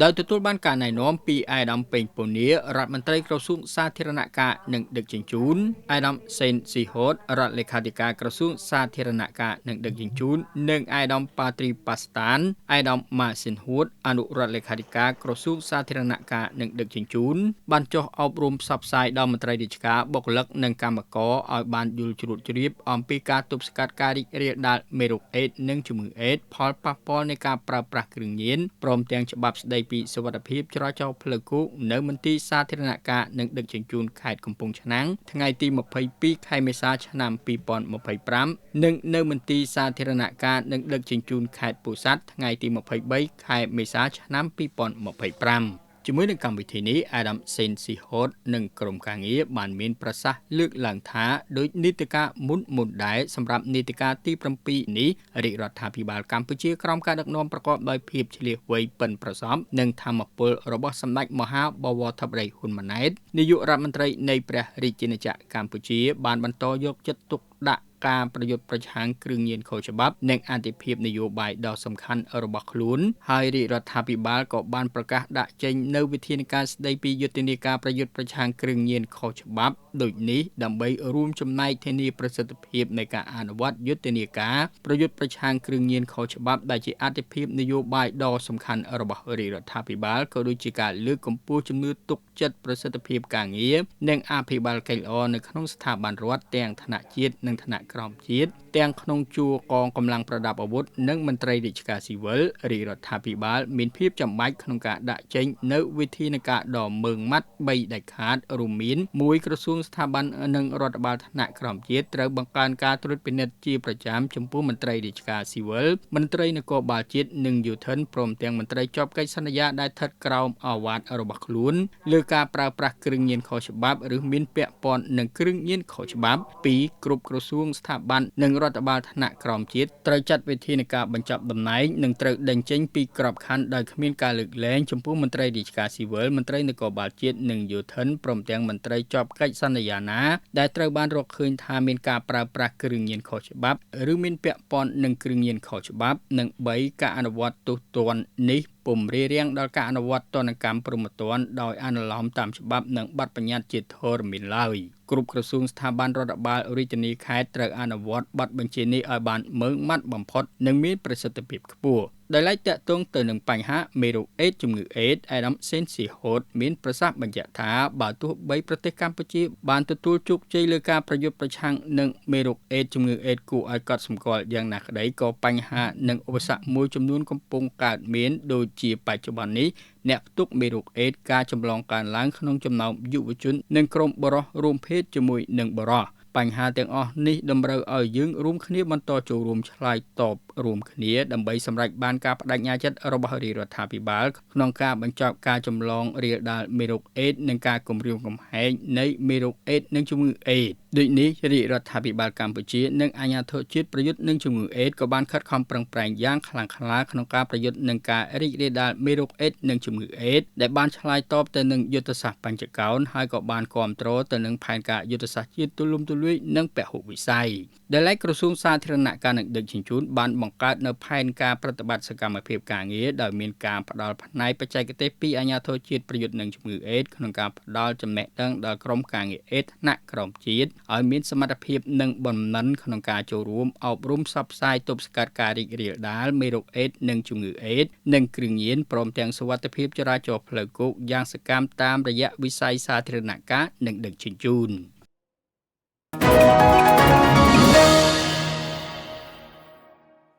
ដោយទទួលបានការណែនាំពីអាយដាមពេញពនីរដ្ឋមន្ត្រីក្រសួងសាធារណការនិងដឹកជញ្ជូនអាយដាមសេនស៊ីហូតរដ្ឋលេខាធិការក្រសួងសាធារណការនិងដឹកជញ្ជូននិងអាយដាមប៉ាត្រីប៉ាស្តានអាយដាមម៉ាស៊ីនហួតអនុរដ្ឋលេខាធិការក្រសួងសាធារណការនិងដឹកជញ្ជូនបានចុះអប់រំផ្សព្វផ្សាយដល់មន្ត្រីរាជការបុគ្គលិកនិងកម្មករឲ្យបានយល់ជ្រួតជ្រាបអំពីការទប់ស្កាត់ការរីករាលដាលមេរោគអេដស៍និងជំងឺអេដស៍ផលប៉ះពាល់នៃការប្រើប្រាស់គ្រឿងញៀនព្រមទាំងច្បាប់ស្តីពីសុវត្ថិភាពចរាចរណ៍ផ្លូវគោកនៅមន្ទីរសាធារណការនិងដឹកជញ្ជូនខេត្តកំពង់ឆ្នាំងថ្ងៃទី22ខែមេសាឆ្នាំ2025និងនៅមន្ទីរសាធារណការនិងដឹកជញ្ជូនខេត្តពោធិ៍សាត់ថ្ងៃទី23ខែមេសាឆ្នាំ2025ជាមួយនឹងកម្មវិធីនេះអាដាមសេនស៊ីហូតនិងក្រុមការងារបានមានប្រសាសន៍លើកឡើងថាដោយនីតិកាមុនដែរសម្រាប់នីតិកាទី7នេះរាជរដ្ឋាភិបាលកម្ពុជាក្រោមការដឹកនាំប្រកបដោយភាពឆ្លៀសវៃប៉ិនប្រសប់និងធម្មពលរបស់សម្ដេចមហាបវរធិបតីហ៊ុនម៉ាណែតនាយករដ្ឋមន្ត្រីនៃព្រះរាជាណាចក្រកម្ពុជាបានបន្តយកចិត្តទុកដាក់ការប្រយុទ្ធប្រឆាំងគ្រឿងញៀនខុសច្បាប់និងអន្តរភាពនយោបាយដ៏សំខាន់របស់ខ្លួនហើយរាជរដ្ឋាភិបាលក៏បានប្រកាសដាក់ចេញនូវវិធានការស្តីពីយុទ្ធនាការប្រយុទ្ធប្រឆាំងគ្រឿងញៀនខុសច្បាប់ដូចនេះដើម្បីរួមចំណែកធានាប្រសិទ្ធភាពនៃការអនុវត្តយុទ្ធនាការប្រយុទ្ធប្រឆាំងគ្រឿងញៀនខុសច្បាប់ដែលជាអន្តរភាពនយោបាយដ៏សំខាន់របស់រាជរដ្ឋាភិបាលក៏ដូចជាការលើកកម្ពស់ជំនឿទុកចិត្តប្រសិទ្ធភាពការងារនិងអភិបាលកិច្ចល្អនៅក្នុងស្ថាប័នរដ្ឋទាំងថ្នាក់ជាតិនិងថ្នាក់ក្រោមជាតិទាំងក្នុងជួរកងកម្លាំងប្រដាប់អាវុធនិងមន្ត្រីរាជការស៊ីវិលរាជរដ្ឋាភិបាលមានភាពចាំបាច់ក្នុងការដាក់ចេញនៅវិធានការដ៏ម៉ឺងម៉ាត់3ដាច់ខាតរួមមាន1ក្រសួងស្ថាប័ននិងរដ្ឋបាលថ្នាក់ក្រោមជាតិត្រូវបង្កើនការត្រួតពិនិត្យជាប្រចាំចំពោះមន្ត្រីរាជការស៊ីវិលមន្ត្រីនគរបាលជាតិនិងយោធិនព្រមទាំងមន្ត្រីជាប់កិច្ចសន្យាដែលស្ថិតក្រោមអាវ៉ាតរបស់ខ្លួនលើការប្រើប្រាស់គ្រឿងញៀនខុសច្បាប់ឬមានពាក់ព័ន្ធនឹងគ្រឿងញៀនខុសច្បាប់2គ្រប់ក្រសួងស្ថាប័ននិងរដ្ឋបាលថ្នាក់ក្រោមជាតិត្រូវចាត់វិធានការបញ្ចប់តំណែងនិងត្រូវដេញចេញពីក្របខ័ណ្ឌដោយគ្មានការលើកលែងចំពោះមន្ត្រីរាជការស៊ីវិលមន្ត្រីនគរបាលជាតិនិងយោធិនព្រមទាំងមន្ត្រីជាប់កិច្ចសន្យាណាដែលត្រូវបានរកឃើញថាមានការប្រើប្រាស់គ្រឿងញៀនខុសច្បាប់ឬមានពាក់ព័ន្ធនឹងគ្រឿងញៀនខុសច្បាប់និង3ការអនុវត្តទោសទណ្ឌនេះពុំរារាំងដល់ការអនុវត្តទណ្ឌកម្មព្រហ្មទណ្ឌដោយអនុលោមតាមច្បាប់និងបទបញ្ញត្តិជាធរមានឡើយគ្រប់ក្រសួងស្ថាប័នរដ្ឋបាលរាជធានីខេត្តត្រូវអនុវត្តបទបញ្ជានេះឲ្យបានម៉ឺងម៉ាត់បំផុតនិងមានប្រសិទ្ធភាពខ្ពស់ដោយឡែកតាក់ទងទៅនឹងបញ្ហាមេរោគអេដស៍ជំងឺអេដស៍អាដាមសេនស៊ីហូតមានប្រសាសន៍បញ្ជាក់ថាបើទោះបីប្រទេសកម្ពុជាបានទទួលជោគជ័យលើការប្រយុទ្ធប្រឆាំងនឹងមេរោគអេដស៍ជំងឺអេដស៍គួរឲ្យកត់សម្គាល់យ៉ាងណាក្តីក៏បញ្ហានិងឧបសគ្គមួយចំនួនកំពុងកើតមានដូចជាបច្ចុប្បន្ននេះអ្នកផ្ទុកមេរោគអេដស៍ការចម្លងកើនឡើងក្នុងចំណោមយុវជននិងក្រុមបុរសរួមភេទជាមួយនឹងបុរសបញ្ហាទាំងអស់នេះតម្រូវឲ្យយើងរួមគ្នាបន្តចូលរួមឆ្លើយតបរួមគ្នាដើម្បីសម្រេចបានការបដិញ្ញាចិត្តរបស់រាជរដ្ឋាភិបាលក្នុងការបញ្ចប់ការចម្លងរាលដាលមេរោគអេដស៍និងការគំរាមកំហែងនៃមេរោគអេដស៍និងជំងឺអេដស៍ដូចនេះរាជរដ្ឋាភិបាលកម្ពុជានិងអាជ្ញាធរជាតិប្រយុទ្ធនឹងជំងឺអេដស៍ក៏បានខិតខំប្រឹងប្រែងយ៉ាងខ្លាំងក្លាក្នុងការប្រយុទ្ធនឹងការរីករាលដាលមេរោគអេដស៍និងជំងឺអេដស៍ដែលបានឆ្លើយតបទៅនឹងយុទ្ធសាស្ត្របញ្ចកោណហើយក៏បានគាំទ្រទៅនឹងផែនការយុទ្ធសាស្ត្រជាតិទូលំទូលាយនិងពហុវិស័យដែលឡែកក្រសួងសាធារណការនិងដឹកជញ្ជូនបានបង្កើតនៅផែនការប្រតិបត្តិសកម្មភាពការងារដោយមានការផ្ដល់ផ្នែកបច្ចេកទេសពីអាជ្ញាធរជាតិប្រយុទ្ធនឹងជំងឺអេដស៍ក្នុងការផ្ដល់ចំណេះដឹងដល់ក្រុមការងារអេដស៍ថ្នាក់ក្រោមជាតិឲ្យមានសមត្ថភាពនិងបំណិនក្នុងការចូលរួមអប់រំផ្សព្វផ្សាយទប់ស្កាត់ការរីករាលដាលមេរោគអេដស៍និងជំងឺអេដស៍និងគ្រឿងញៀនព្រមទាំងសុវត្ថិភាពចរាចរណ៍ផ្លូវគោកយ៉ាងសកម្មតាមរយៈវិស័យសាធារណការនិងដឹកជញ្ជូន